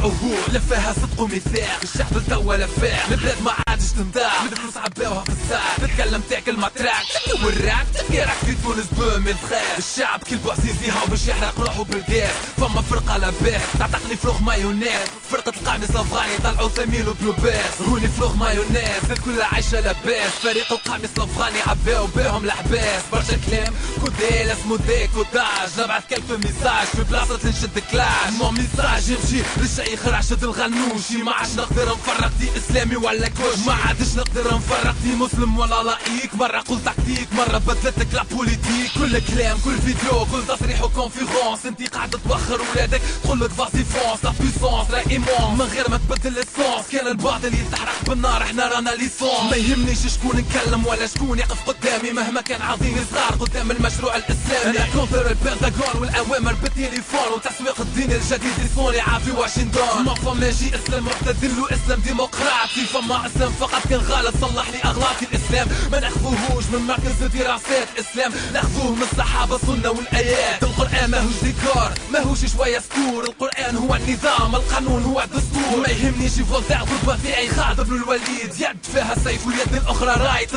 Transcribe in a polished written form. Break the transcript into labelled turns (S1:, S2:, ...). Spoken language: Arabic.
S1: عهود لفاها صدق وميثاق، الشعب لتوا لفاق، البلاد ما عادش تنداق، من الفلوس عباوها في الساعة، تتكلم تاكل ما تراك، تكتب الراك تحكي راك في تونس بومي الخير، الشعب كل بوعزيزيها وباش يحرق روحه بالجاز، فما فرقة لاباس تعتقني فلوخ مايونيز، فرقة القاميص الافغاني طلعوا سميلو بلوباس، هوني فلوخ مايونيز الكل عايشة لاباس، فريق القاميص الافغاني عباو بيهم الحباس، برشا كلام كوديل اسمو ديكوداج، نبعث كلفة ميساج في بلاصة نشد كلاش، مو ميساج يمشي للشيخ راشد الغنوشي، ما عادش نقدر نفرق دي اسلامي ولا كوش، ما عادش نقدر نفرق دي مسلم ولا لايك، مرة قلت تكتيك مرة بدلتك لا بوليتيك، كل كلام كل فيديو كل تصريح وكونفيرونس، انتي قاعدة توخر ولادك تقولك فاسي فونس لا بيسونس لا ايمون، من غير ما تبدل السونس، كان الباطل يتحرق بالنار احنا رانا ليسونس، ما يهمنيش شكون نكلم ولا شكون يقف قدامي، مهما كان عظيم صغار قدام المشروع الاسلامي، انا كونتر البنتاغون والاوامر بالتليفون، وتسويق الدين الجديد يصوني في واشنطن، ما فماش اسلام معتدل واسلام ديمقراطي، فما اسلام فقط كان غلط صلح لي اغلاطي، الاسلام ما ناخذوهوش من مركز دراسات اسلام، ناخذوه من الصحابه السنه والايات، القران ماهوش ديكور ماهوش شويه سطور، القران هو النظام القانون هو الدستور، ما يهمنيش فولتير ضربه في اي خالد بن الوليد، يد فيها سيف واليد الاخرى رايت